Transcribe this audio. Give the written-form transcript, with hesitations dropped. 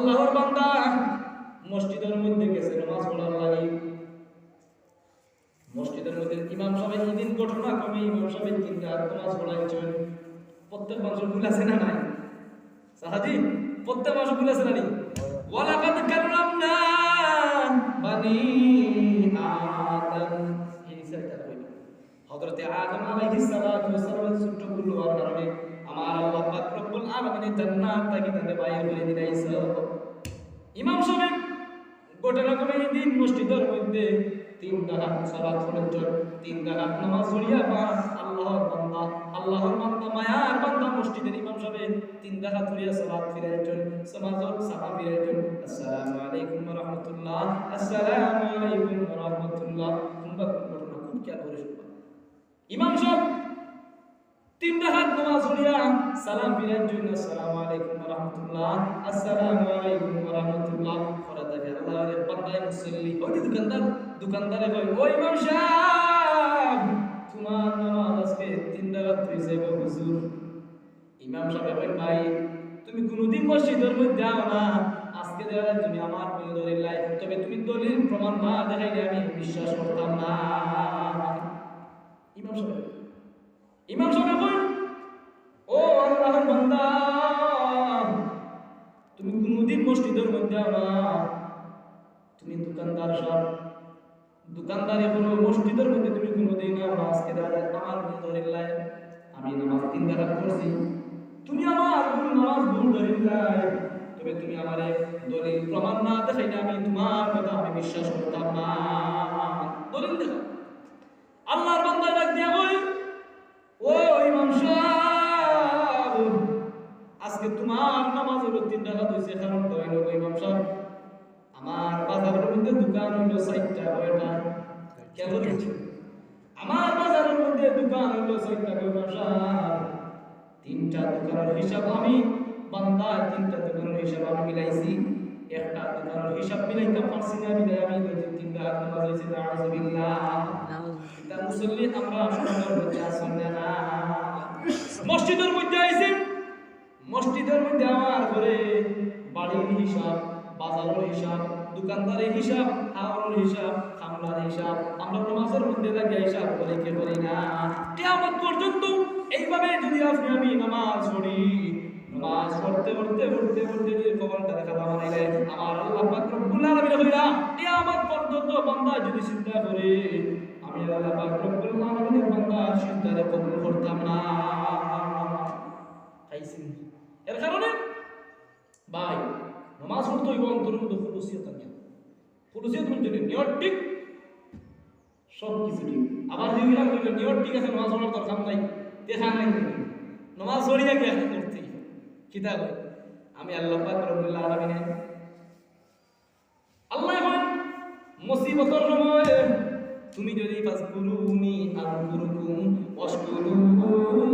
আল্লাহর বান্দা মসজিদের মধ্যে গেছে নামাজ পড়ার লাগি। মসজিদের মধ্যে ইমাম সাহেব ঈদিন ঘটনা কমে ইমাম সাহেব 3 রাকাত নামাজ পড়াইছেন। প্রত্যেক মানুষ ভুল আছে না নাই? সাহাজি প্রত্যেক মানুষ ভুল আছে না নাই? ওয়ালাকাদ কাররামনা বানি আদম, এই বিষয়টা কইল হযরত আদম আলাইহিস সালাতু ওয়াস সালাম ছোট ভুল হওয়ার কারণে আমার আল্লাহ পাক রব্বুল আলামিন জান্নাত থেকে তাকে বাইরে করে দিয়েছে। ইমাম সাহেব ঘটনা কমে দিন মসজিদের মধ্যে 3 রাকাত সালাত পড়েছেন। 3 রাকাত নামাজ পড়িয়া বা আল্লাহর বান্দা মায়ার বান্দা মসজিদের ইমাম সাহেব 3 রাকাত পড়িয়া সালাত ফিরাইছেন। সমাজত সালাম ফিরাইছেন, আসসালামু আলাইকুম ওয়া রাহমাতুল্লাহ, আসসালামু আলাইকুম ওয়া রাহমাতুল্লাহ। তোমরা ঘটনা খুব খেয়াল করে শুনবা। ইমাম সাহেব 3 রাকাত নামাজ পড়িয়া সালাম ফিরাইছেন, আসসালামু আলাইকুম ওয়া রাহমাতুল্লাহ, আসসালামু আলাইকুম ওয়া রাহমাতুল্লাহ। পরে দেখে আল্লাহর বান্দা মুসল্লি ওই দোকানদারে কই, ও ইমাম সাহেব তোমার নামাজ আজকে 3 রাকাত হইছে গো হুজুর। ইমাম সাহেব কই, ভাই তুমি কোনদিন মসজিদের মধ্যে যাও না, আজকে দেখা তুমি আমার বলে দলিল, তবে তুমি দলিল প্রমাণ না দেখাইলে আমি বিশ্বাস করতাম না। ইমাম সাহেব কই, ও আল্লাহর বান্দা তুমি কোনদিন মসজিদের মধ্যে যাও না, তুমি দোকানদার সাহেব দোকানদার এখন মসজিদের মধ্যে তুমি কোনোদিন আজকে আমার দলিল আমি নামাজ 3 রাকাত পড়ছি, তুমি আমার নামাজ ভুল দলিল তবে তুমি আমারে দলিল প্রমাণ না দেখাইলে আমি তোমার কথা আমি বিশ্বাস করতাম না। দলিল দেখো। আল্লাহর বান্দা ডাক দিয়া কই, ও ইমাম সাহেব আজকে তোমার নামাজ হলো 3 রাকাত হইছে, কারণ কইলো ইমাম সাহেব আমার বাজারের মধ্যে দোকান হলো 4টা কয়টা কেন দিচ্ছি, আমার বাজারের মধ্যে দোকান হলো 4টা কয়টা, 3টা দোকানের হিসাব আমি বান্দা 3টা দোকানের হিসাব আমি মিলাইছি, একটা দোকানের হিসাব মিলাইতে পারছি না, বিদায় আমি 3 রাকাত নামাজ হইছে। আউযুবিল্লাহ। এটা মুসল্লি আমরা সমাজের মধ্যে আসেন না, মসজিদের মধ্যে আইছে, মসজিদের মধ্যে আমার ঘরে বাড়ির হিসাব, বাজারের হিসাব, দোকানদারের হিসাব, হাওরের হিসাব, খামলার হিসাব, আমরা নামাজের মধ্যে লাগে হিসাব করে কে করি না। কিয়ামত পর্যন্ত এইভাবে যদি আপনি আমি নামাজ পড়ি, নামাজ পড়তে যদি কবরটা দেখা বানাইলে আমার আল্লাহ পাক রব্বুল আলামিন কইরা কিয়ামত পর্যন্ত বান্দা যদি চিন্তা করে আমি আল্লাহ পাক রব্বুল আলামিনের বান্দা সিজদারে কবুল করতাম না। খাইছেন এর কারণে ভাই নামাজ পড়তে হইব অন্তরের মধ্যে খুলুসিয়ত থাকে, খুলুসিয়ত মানে নিয়ত ঠিক, সব কিছু ঠিক। আবার যদি নিয়ত ঠিক আছে নামাজ পড়ার দরকার নাই, দেখান নাই নামাজ পড়িয়া কি এখন করতে কিতা কই আমি আল্লাহ পাক রব্বুল আলামিন আল্লাহ হয় মুসিবতের সময় তুমি যদি ফাজকুরুনি আযকুরুকুম ওয়াশকুরুনি